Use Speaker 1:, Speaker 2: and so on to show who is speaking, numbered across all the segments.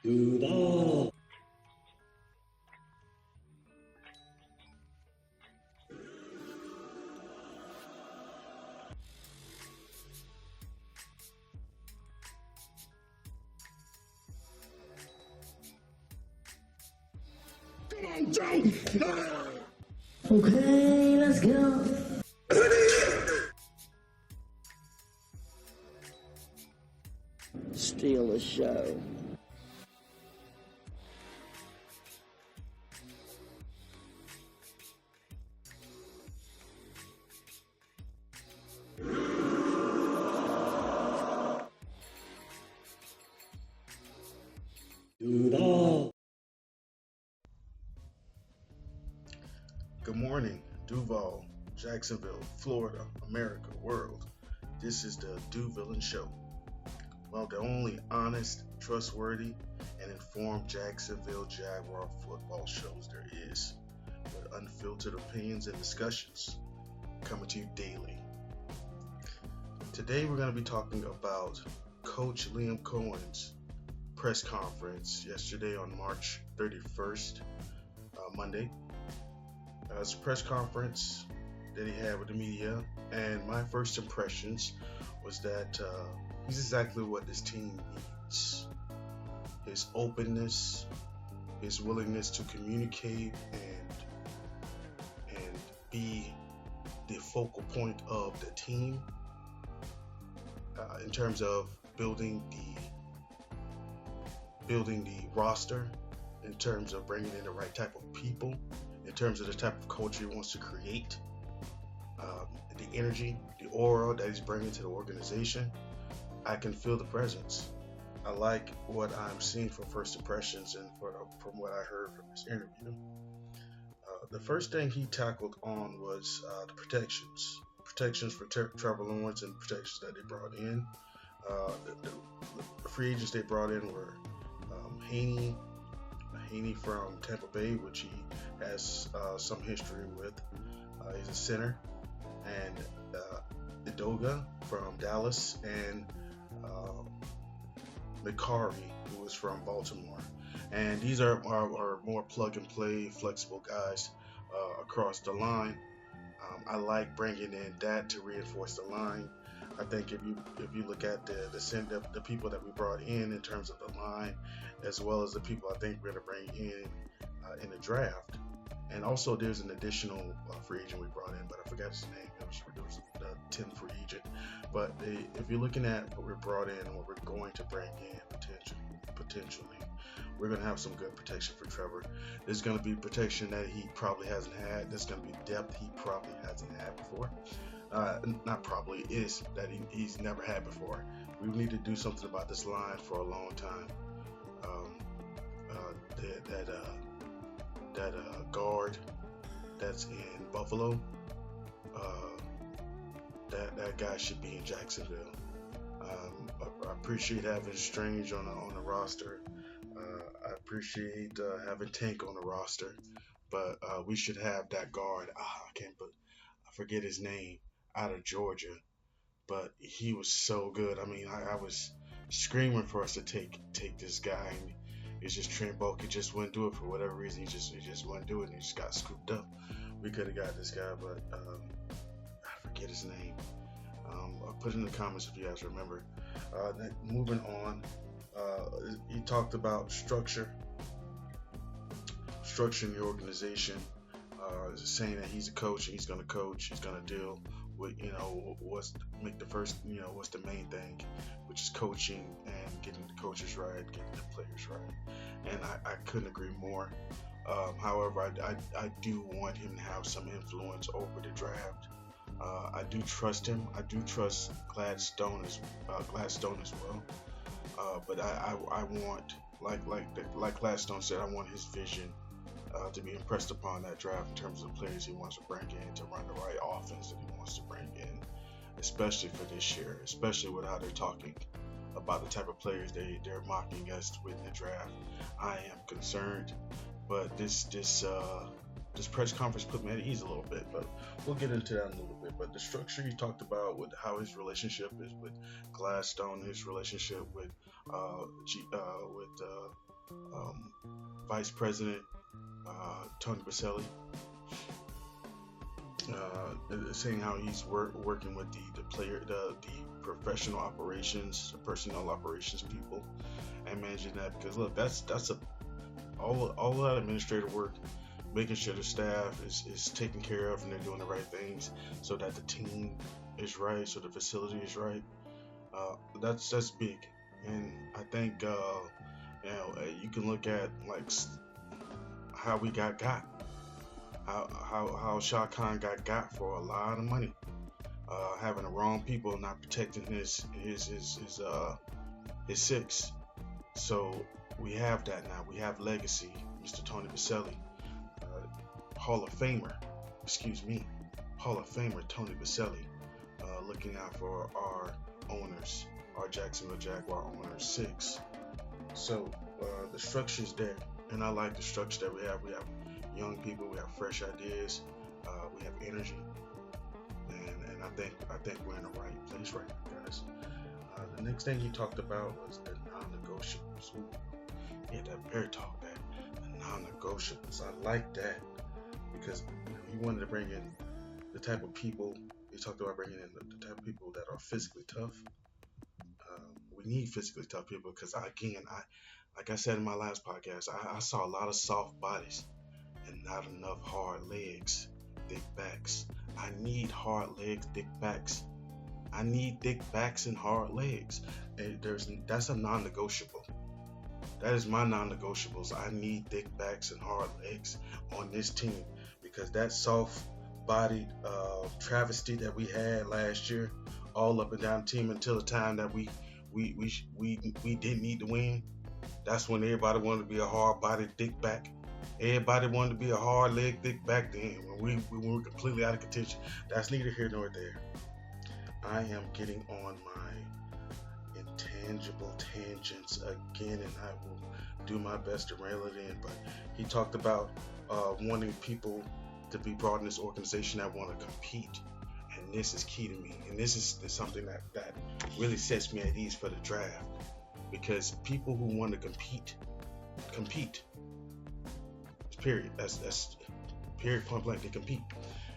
Speaker 1: Duval.
Speaker 2: Okay, let's go. Steal the show.
Speaker 1: Duval.
Speaker 3: Good morning, Duval, Jacksonville, Florida, America, world. This is the Duvillain Show. Well, the only honest, trustworthy, and informed Jacksonville Jaguar football shows there is, with unfiltered opinions and discussions coming to you daily. Today we're going to be talking about Coach Liam Coen's press conference yesterday on March 31st, Monday. It's a press conference that he had with the media, and my first impressions was that he's exactly what this team needs. His openness, his willingness to communicate and be the focal point of the team in terms of building the roster, in terms of bringing in the right type of people, in terms of the type of culture he wants to create, the energy, the aura that he's bringing to the organization. I can feel the presence. I like what I'm seeing from first impressions and from what I heard from this interview. The first thing he tackled on was the protections for Trevor Lawrence and protections that they brought in. The free agents they brought in were Haney from Tampa Bay, which he has some history with. He's a center, and Idoga from Dallas, and McCarry, who is from Baltimore. And these are more plug and play, flexible guys across the line. I like bringing in that to reinforce the line. I think if you look at the people that we brought in terms of the line, as well as the people I think we're going to bring in the draft, and also there's an additional free agent we brought in, but I forgot his name. There was the 10th free agent. But if you're looking at what we brought in and what we're going to bring in potentially, we're going to have some good protection for Trevor. There's going to be protection that he probably hasn't had. There's going to be depth he probably hasn't had before. Not probably, is that he's never had before. We need to do something about this line for a long time. That guard that's in Buffalo, that guy should be in Jacksonville. I appreciate having Strange on the roster. I appreciate having Tank on the roster, but we should have that guard. I forget his name, out of Georgia, but he was so good. I mean, I was screaming for us to take this guy, and it's just Trent Baalke just wouldn't do it for whatever reason. He just wouldn't do it, and he just got scooped up. We could have got this guy, but I forget his name. I'll put it in the comments if you guys remember. Moving on, he talked about structure in the organization. Saying that he's a coach and he's going to coach. He's going to deal with what's the main thing, which is coaching and getting the coaches right, getting the players right. And I couldn't agree more. However, I do want him to have some influence over the draft. I do trust him. I do trust Gladstone as well. But I want, like Gladstone said, I want his vision to be impressed upon that draft in terms of the players he wants to bring in to run the right offense that he wants to bring in, especially for this year, especially with how they're talking about the type of players they're mocking us with the draft. I am concerned, but this press conference put me at ease a little bit, but we'll get into that in a little bit. But the structure he talked about with how his relationship is with Gladstone, his relationship with Vice President Tony Baselli, saying how he's working with the professional operations, personnel operations people, and managing that. Because look, that's all that administrative work, making sure the staff is taken care of and they're doing the right things, so that the team is right, so the facility is right. That's big, and I think you can look at like how we got how Shah Khan got for a lot of money, having the wrong people, not protecting his six. So we have that now. We have legacy, Mr. Tony Baselli, Hall of Famer Tony Baselli, looking out for our owners, our Jacksonville Jaguar owners, six. So the structure's there, and I like the structure that we have. We have young people, we have fresh ideas, we have energy, and I think we're in the right place right now, guys. The next thing he talked about was the non-negotiables. Ooh, yeah, that bear talk, the non-negotiables. I like that because he wanted to bring in the type of people. He talked about bringing in the type of people that are physically tough. We need physically tough people because, again, like I said in my last podcast, I saw a lot of soft bodies and not enough hard legs, thick backs. I need hard legs, thick backs. I need thick backs and hard legs. And that's a non-negotiable. That is my non-negotiables. I need thick backs and hard legs on this team, because that soft-bodied travesty that we had last year, all up and down the team until the time that we didn't need to win. That's when everybody wanted to be a hard-bodied thick back. Everybody wanted to be a hard leg thick back then when we were completely out of contention. That's neither here nor there. I am getting on my intangible tangents again, and I will do my best to rail it in. But he talked about wanting people to be brought in this organization that want to compete, and this is key to me. And this is something that really sets me at ease for the draft, because people who want to compete. Period. That's period. Point blank. They compete,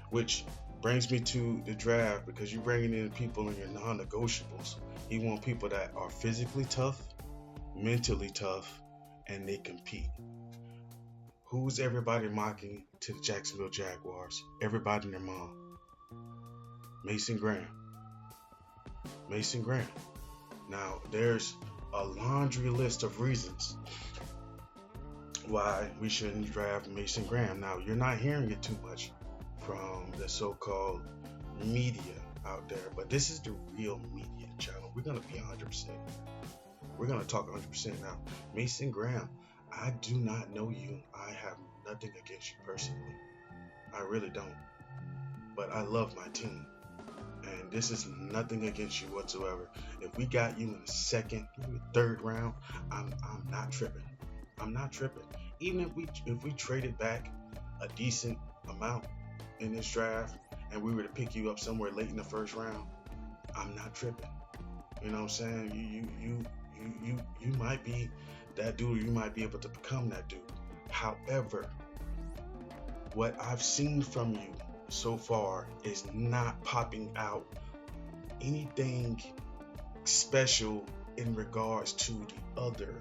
Speaker 3: which brings me to the draft, because you're bringing in people in your non-negotiables. You want people that are physically tough, mentally tough, and they compete. Who's everybody mocking to the Jacksonville Jaguars? Everybody and their mom. Mason Graham. Now, there's a laundry list of reasons why we shouldn't draft Mason Graham. Now, you're not hearing it too much from the so-called media out there, but this is the real media channel. We're going to be 100%. We're going to talk 100% now. Mason Graham, I do not know you. I have nothing against you personally. I really don't. But I love my team. And this is nothing against you whatsoever. If we got you in the second, third round, I'm not tripping. I'm not tripping. Even if we traded back a decent amount in this draft and we were to pick you up somewhere late in the first round, I'm not tripping. You know what I'm saying? You might be that dude, or you might be able to become that dude. However, what I've seen from you so far is not popping out anything special in regards to the other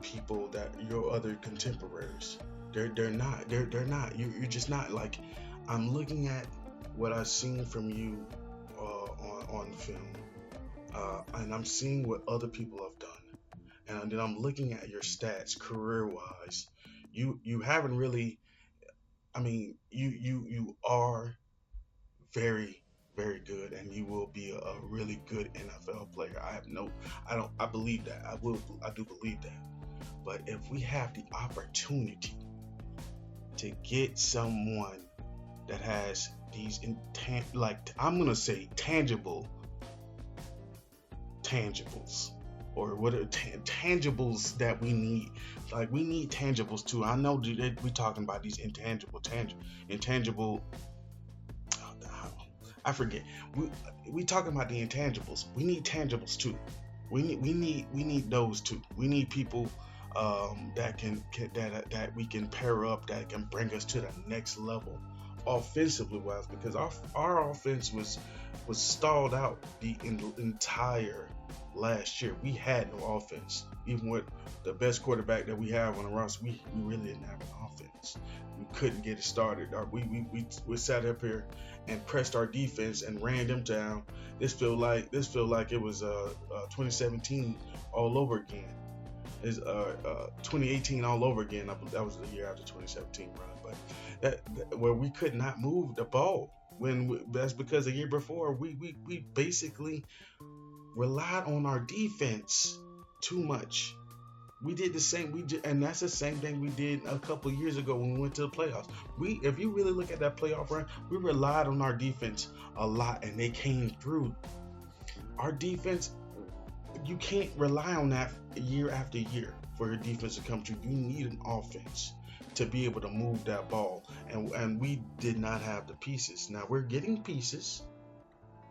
Speaker 3: people, that your other contemporaries. They're not. You're just not. Like, I'm looking at what I've seen from you on film, and I'm seeing what other people have done, and then I'm looking at your stats career-wise. You haven't really. I mean, you are very, very good, and you will be a really good NFL player. I believe that. I do believe that. But if we have the opportunity to get someone that has these I'm gonna say tangibles, or what are tangibles that we need. Like, we need tangibles too. I know we talking about these intangible. I forget. We talking about the intangibles. We need tangibles too. We need those too. We need people that we can pair up that can bring us to the next level offensively wise, because our offense was stalled out the entire last year. We had no offense. Even with the best quarterback that we have on the roster, we really didn't have an offense. We couldn't get it started. We sat up here and pressed our defense and ran them down. This feel like it was 2017 all over again. Is 2018 all over again. That was the year after 2017 run, but where we could not move the ball. That's because the year before we basically relied on our defense too much. We did the same. And that's the same thing we did a couple years ago when we went to the playoffs. If you really look at that playoff run, we relied on our defense a lot, and they came through. Our defense, you can't rely on that year after year for your defense to come through. You need an offense to be able to move that ball, and we did not have the pieces. Now we're getting pieces.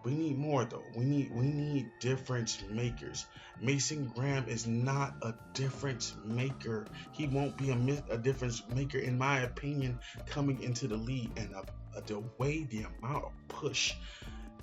Speaker 3: We need more though. We need difference makers. Mason Graham is not a difference maker. He won't be a difference maker, in my opinion, coming into the league. And the amount of push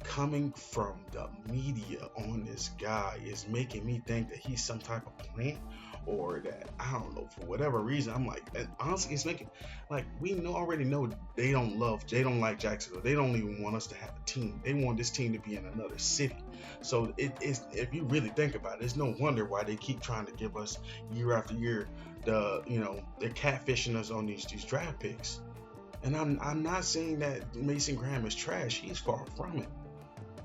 Speaker 3: coming from the media on this guy is making me think that he's some type of plant, or that, I don't know, for whatever reason. I'm like, and honestly, it's making, like, we already know they don't like Jacksonville. They don't even want us to have a team. They want this team to be in another city. So it's, if you really think about it, it's no wonder why they keep trying to give us year after year they're catfishing us on these draft picks. And I'm not saying that Mason Graham is trash. He's far from it.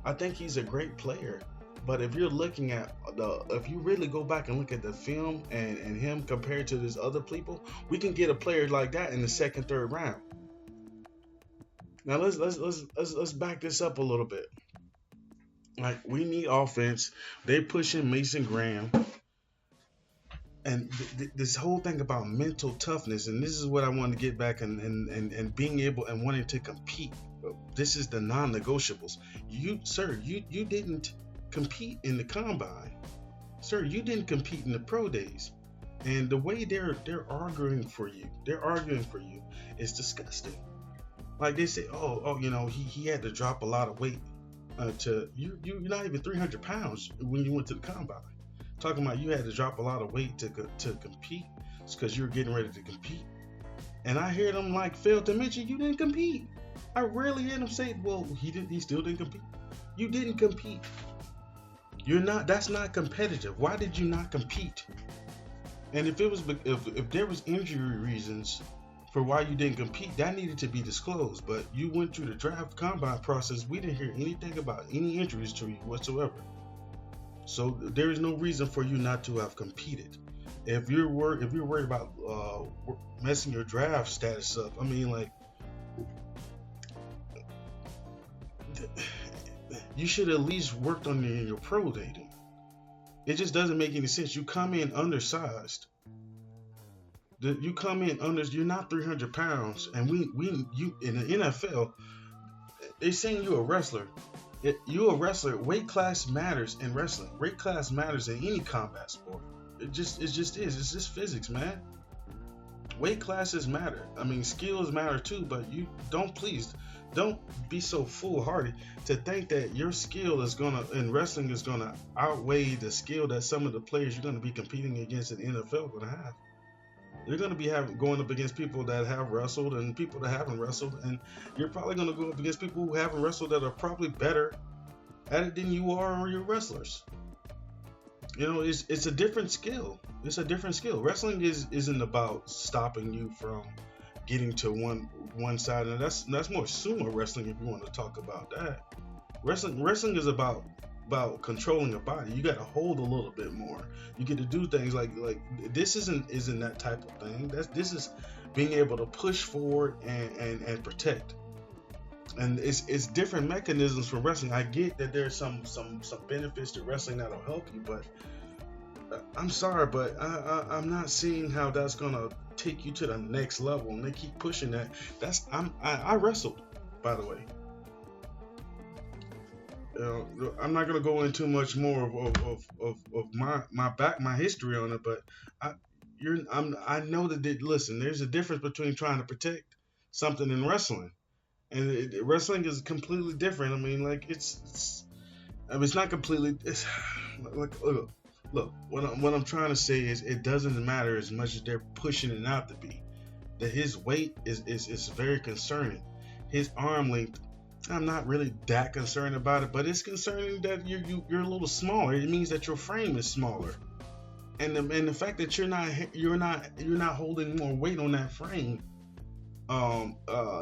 Speaker 3: I think he's a great player. But if you're looking at if you really go back and look at the film and him compared to these other people, we can get a player like that in the second, third round. Now let's back this up a little bit. Like, we need offense. They're pushing Mason Graham, and this whole thing about mental toughness, and this is what I want to get back, and being able and wanting to compete. This is the non-negotiables. You didn't compete in the combine, sir. You didn't compete in the pro days, and the way they're arguing for you is disgusting. Like, they say, he had to drop a lot of weight to you're not even 300 pounds when you went to the combine. Talking about you had to drop a lot of weight to compete. It's because you're getting ready to compete. And I hear them fail to mention you didn't compete. I rarely hear them say, well, he still didn't compete. You didn't compete. That's not competitive. Why did you not compete? And if there was injury reasons for why you didn't compete, that needed to be disclosed. But you went through the draft combine process. We didn't hear anything about any injuries to you whatsoever. So there is no reason for you not to have competed. If you're worried about messing your draft status up, I mean, you should at least worked on your pro dating. It just doesn't make any sense. You come in undersized. You're not 300 pounds, and you in the NFL, they're saying you're a wrestler. You're a wrestler. Weight class matters in wrestling. Weight class matters in any combat sport. It just is. It's just physics, man. Weight classes matter. I mean, skills matter too, but don't be so foolhardy to think that your skill in wrestling is gonna outweigh the skill that some of the players you're gonna be competing against in the NFL are gonna have. You're gonna be going up against people that have wrestled and people that haven't wrestled, and you're probably gonna go up against people who haven't wrestled that are probably better at it than you are, or your wrestlers. It's a different skill. It's a different skill. Wrestling isn't about stopping you from getting to one side, and that's more sumo wrestling if you want to talk about that. Wrestling is about controlling a body. You got to hold a little bit more. You get to do things like this isn't that type of thing. This is being able to push forward and protect. And it's different mechanisms for wrestling. I get that there's some benefits to wrestling that'll help you, but I'm sorry, but I'm not seeing how that's gonna take you to the next level. And they keep pushing that. I wrestled, by the way. I'm not gonna go into much more of my history on it, but I know that listen, there's a difference between trying to protect something in wrestling, and wrestling is completely different. I mean, like I mean, it's not completely. It's like look. What I'm trying to say is, it doesn't matter as much as they're pushing it out to be. That his weight is very concerning. His arm length, I'm not really that concerned about it, but it's concerning that you're a little smaller. It means that your frame is smaller, and the fact that you're not holding more weight on that frame,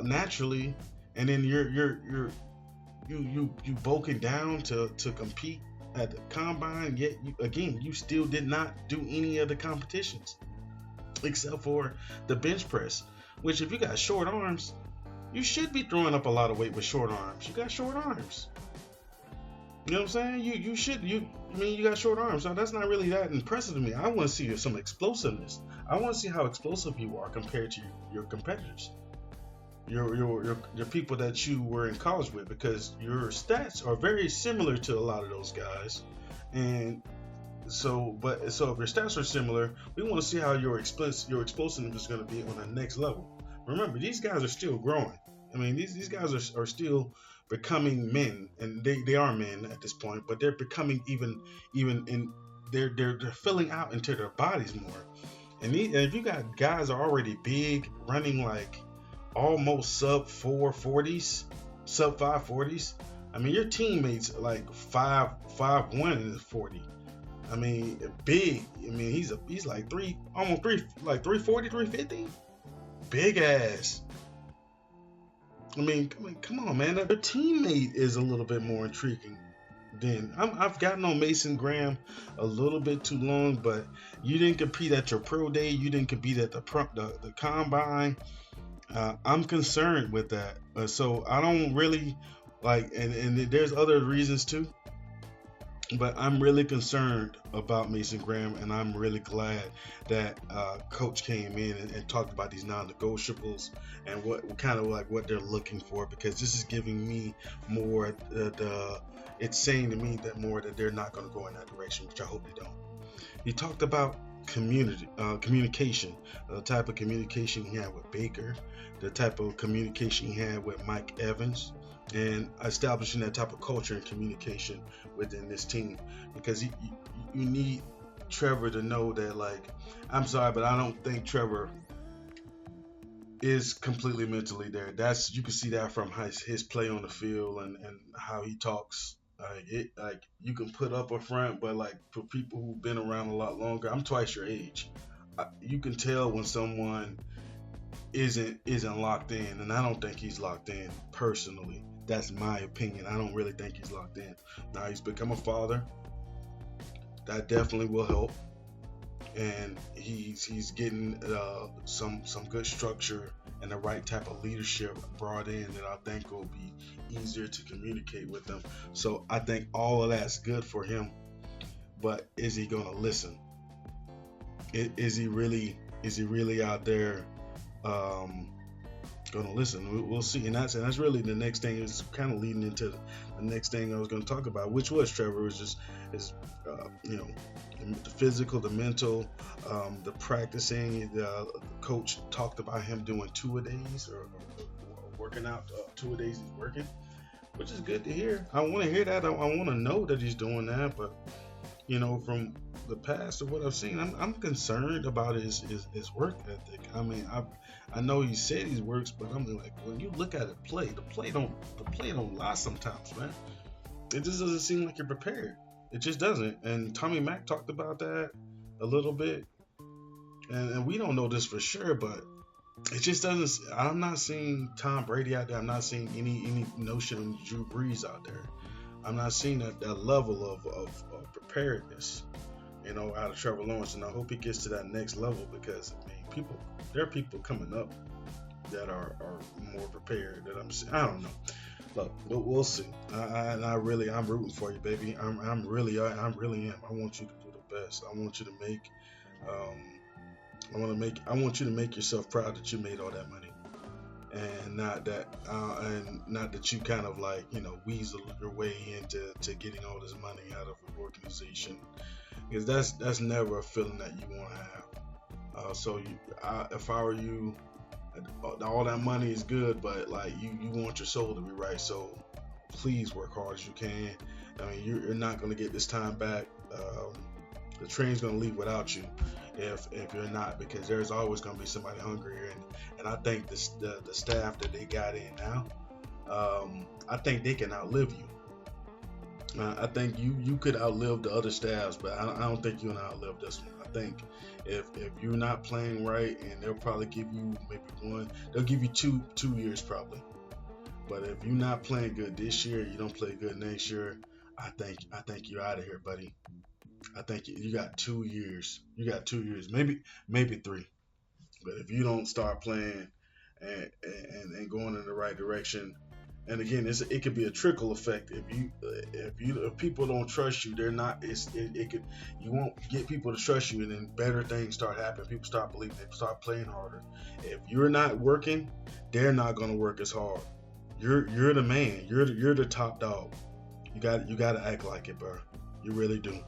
Speaker 3: naturally, and then you bulking down to compete at the combine. Yet you still did not do any of the competitions except for the bench press. Which, if you got short arms, you should be throwing up a lot of weight with short arms. You got short arms. You know what I'm saying? I mean, you got short arms, so that's not really that impressive to me. I want to see some explosiveness. I want to see how explosive you are compared to your competitors, your people that you were in college with, because your stats are very similar to a lot of those guys. And so if your stats are similar, we want to see how your explosiveness is going to be on the next level. Remember, these guys are still growing. I mean, these guys are still becoming men, and they are men at this point, but they're becoming even in they're filling out into their bodies more. And if you got guys that are already big, running like almost sub 440s, sub 540s. I mean, your teammates like 5'1" and 40. I mean, big. I mean, he's like almost 340, 350. Big ass. I mean, come on, man. Their teammate is a little bit more intriguing. Then I've gotten on Mason Graham a little bit too long, but you didn't compete at your pro day. You didn't compete at the combine. I'm concerned with that. So I don't really like, and there's other reasons too. But I'm really concerned about Mason Graham, and I'm really glad that Coach came in and talked about these non-negotiables and what they're looking for, because this is giving me more. It's saying to me that they're not going to go in that direction, which I hope they don't. He talked about communication, the type of communication he had with Baker, the type of communication he had with Mike Evans, and establishing that type of culture and communication within this team, because you need Trevor to know that, like, I'm sorry, but I don't think Trevor is completely mentally there. You can see that from his play on the field and how he talks. Like you can put up a front, but like for people who've been around a lot longer, I'm twice your age. You can tell when someone isn't locked in, and I don't think he's locked in personally. That's my opinion. I don't really think he's locked in. Now he's become a father. That definitely will help, and he's getting some good structure and the right type of leadership brought in that I think will be easier to communicate with them. So I think all of that's good for him. But is he gonna listen? Is he really out there gonna listen? We'll see. And that's really the next thing. Is kind of leading into the next thing I was going to talk about, which was Trevor. Was the physical, the mental, the practicing. The coach talked about him doing 2-a-days or working out 2-a-days. He's working, which is good to hear. I want to hear that. I want to know that he's doing that. But from the past of what I've seen, I'm concerned about his work ethic. I mean, I know he said he works, but I'm like, when you look at it play, the play don't lie sometimes, man. It just doesn't seem like you're prepared. It just doesn't. And Tommy Mack talked about that a little bit, and we don't know this for sure, but it just doesn't. I'm not seeing Tom Brady out there. I'm not seeing any notion of Drew Brees out there. I'm not seeing that level of preparedness, out of Trevor Lawrence, and I hope he gets to that next level, because there are people coming up that are more prepared. I don't know. Look, we'll see. I'm rooting for you, baby. I really am. I want you to do the best. I want you to make. I want you to make yourself proud that you made all that money, and not that you kind of like weasel your way into getting all this money out of an organization, because that's never a feeling that you want to have. If I were you, all that money is good, but like you want your soul to be right. So please work hard as you can. I mean, you're not going to get this time back. The train's going to leave without you if you're not, because there's always going to be somebody hungrier. And I think the staff that they got in now, I think they can outlive you. I think you could outlive the other staffs, but I don't think you're gonna outlive this one. I think if you're not playing right, and they'll probably give you they'll give you two years probably. But if you're not playing good this year, you don't play good next year, I think you're out of here, buddy. I think you got 2 years. You got 2 years, maybe 3. But if you don't start playing and going in the right direction. And again, it could be a trickle effect. If people don't trust you, you won't get people to trust you, and then better things start happening. People start believing, they start playing harder. If you're not working, they're not going to work as hard. You're the man. You're the top dog. You got to act like it, bro. You really do.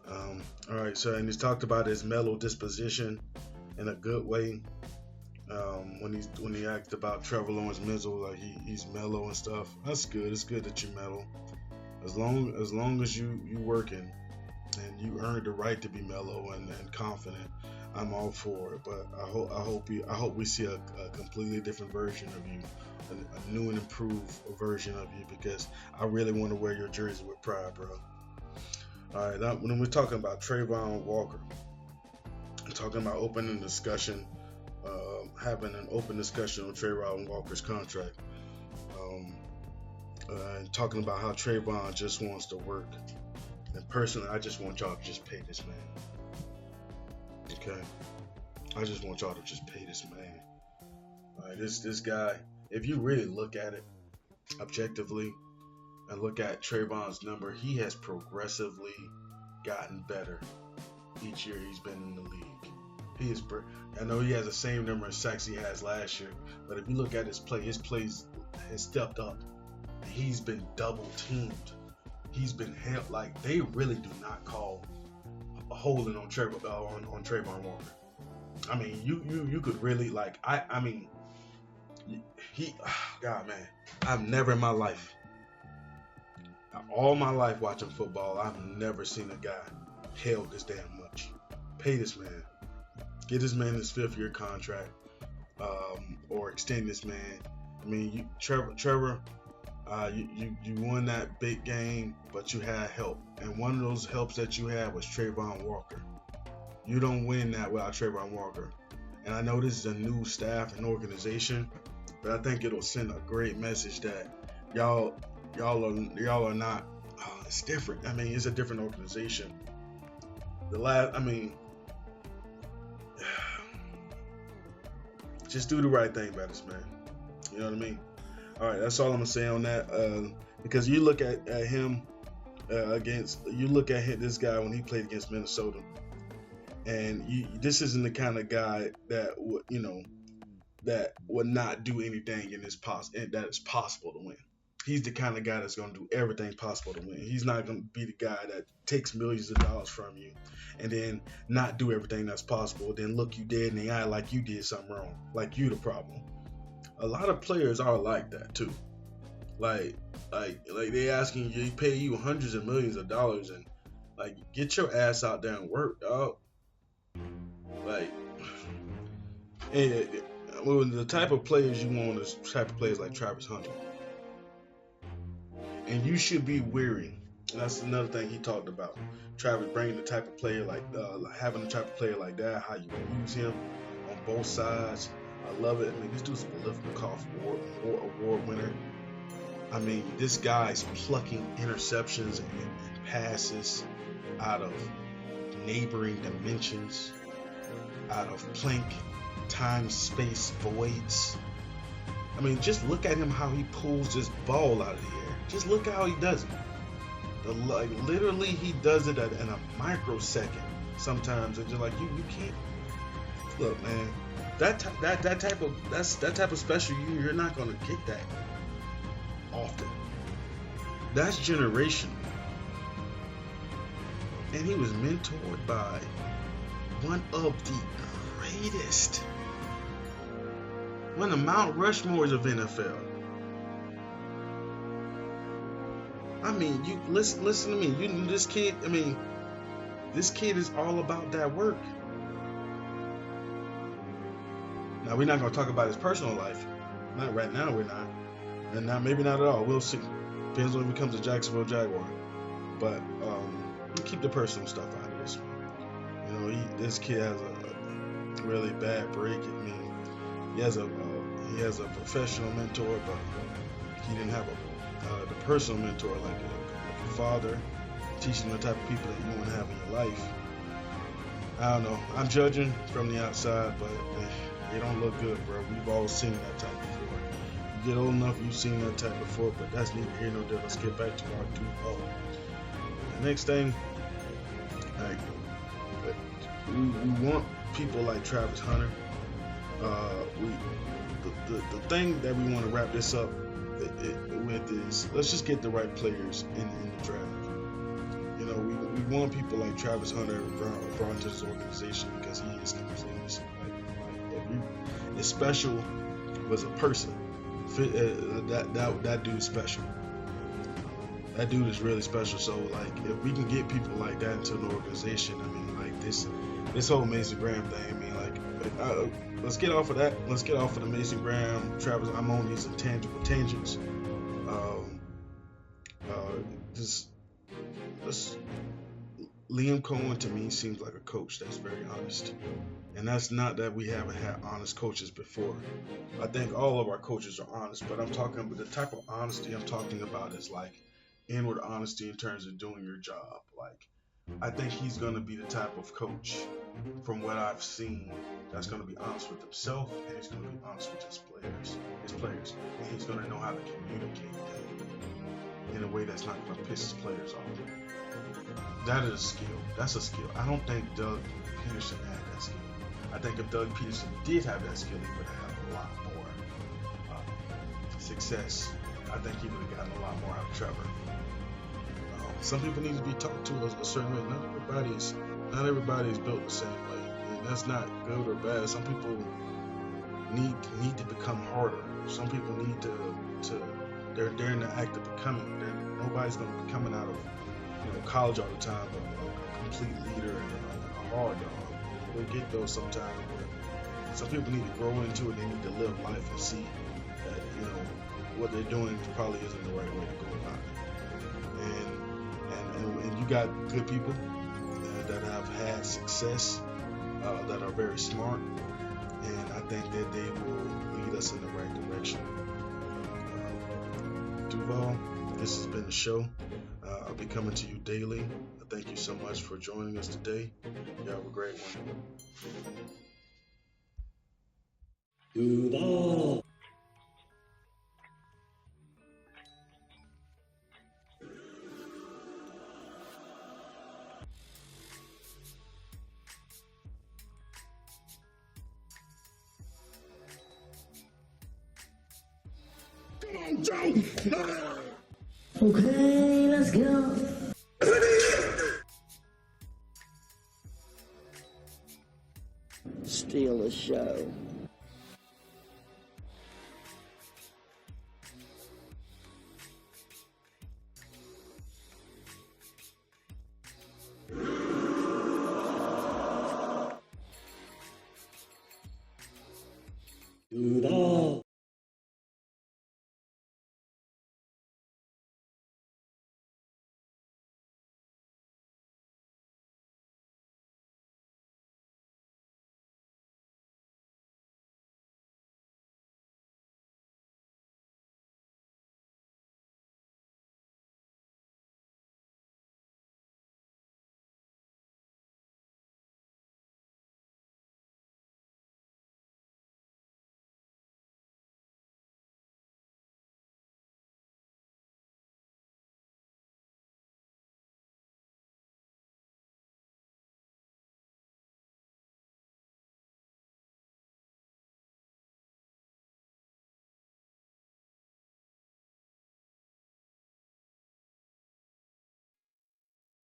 Speaker 3: All right. So, and he's talked about his mellow disposition in a good way. When he asked about Trevor Lawrence mental, like he's mellow and stuff. That's good. It's good that you're mellow. As long as you working and you earned the right to be mellow and confident, I'm all for it. But I hope we see a completely different version of you, a new and improved version of you, because I really want to wear your jersey with pride, bro. All right, now, when we're talking about Travon Walker, I'm talking about opening discussion. Having an open discussion on Trevon Walker's contract, and talking about how Trevon just wants to work. And personally, I just want y'all to just pay this man. Okay, I just want y'all to just pay this man. All right, this guy. If you really look at it objectively and look at Trevon's number, he has progressively gotten better each year he's been in the league. I know he has the same number of sacks he has last year, but if you look at his plays has stepped up. He's been double teamed. He's been held. Like, they really do not call a holding on Trevon Walker. I mean, you could really like. I mean, God, man, I've never in my life, all my life watching football, I've never seen a guy held this damn much. Pay this man. Get this man his 5th-year contract, or extend this man. I mean, Trevor, you won that big game, but you had help, and one of those helps that you had was Trevon Walker. You don't win that without Trevon Walker. And I know this is a new staff and organization, but I think it'll send a great message that y'all are not. It's different. I mean, it's a different organization. Just do the right thing by this man. You know what I mean? All right, that's all I'm gonna say on that. Because you look at him this guy when he played against Minnesota, and this isn't the kind of guy that would not do anything that is possible to win. He's the kind of guy that's going to do everything possible to win. He's not going to be the guy that takes millions of dollars from you and then not do everything that's possible, then look you dead in the eye like you did something wrong, like you the problem. A lot of players are like that too. Like they asking you, pay you hundreds of millions of dollars, and like, get your ass out there and work, dog. Like, and the type of players you want is type of players like Travis Hunter. And you should be weary. And that's another thing he talked about. Travis bringing the type of player having the type of player like that, how you use him on both sides. I love it. I mean, this dude's a Biletnikoff award winner. I mean, this guy's plucking interceptions and passes out of neighboring dimensions, out of Planck time-space voids. I mean, just look at him, how he pulls this ball out of the air. Just look at how he does it. Literally, he does it in a microsecond. Sometimes it's just like you can't. Look, man, that type of special, you're not gonna get that often. That's generational. And he was mentored by one of the greatest. One of the Mount Rushmores of NFL. I mean, you listen to me. This kid. I mean, this kid is all about that work. Now we're not gonna talk about his personal life. Not right now. We're not, and not maybe not at all. We'll see. Depends when he becomes a Jacksonville Jaguar. But we keep the personal stuff out of this. You know, this kid has a really bad break. I mean, he has a professional mentor, but he didn't have the personal mentor like a father, teaching the type of people that you want to have in your life. I don't know. I'm judging from the outside, but they don't look good, bro. We've all seen that type before. You get old enough, you've seen that type before, but that's neither here nor there. Let's get back to our Duval. The next thing, like, we want people like Travis Hunter. The thing that we want to wrap this up with is let's just get the right players in the draft. You know, we want people like Travis Hunter brought into this organization because he is completely is special as a person. That dude's special. That dude is really special. So like, if we can get people like that into an organization, I mean, like this whole Mason Graham thing. I mean, like, let's get off of that. Let's get off of the Mason Graham, Travis. I'm on these intangible tangents. Liam Coen to me seems like a coach that's very honest, and that's not that we haven't had honest coaches before. I think all of our coaches are honest, but I'm talking about the type of honesty I'm talking about is like inward honesty in terms of doing your job. Like, I think he's going to be the type of coach, from what I've seen, that's going to be honest with himself, and he's going to be honest with his players, and he's going to know how to communicate that in a way that's not going to piss his players off. That is a skill. That's a skill. I don't think Doug Peterson had that skill. I think if Doug Peterson did have that skill, he would have had a lot more success. I think he would have gotten a lot more out of Trevor. Some people need to be talked to a certain way. Not everybody is built the same way, and that's not good or bad. Some people need to become harder. Some people need to they're in the act of becoming. Nobody's going to be coming out of college all the time, a complete leader and a hard dog. We'll get those sometimes, but some people need to grow into it. They need to live life and see that what they're doing probably isn't the right way to go about it. And you got good people that have had success, that are very smart, and I think that they will lead us in the right direction. Duval, this has been the show. I'll be coming to you daily. Thank you so much for joining us today. You have a great one.
Speaker 2: Duval.
Speaker 3: Come on, Joe!
Speaker 2: Okay, let's go. Steal the show. Duval.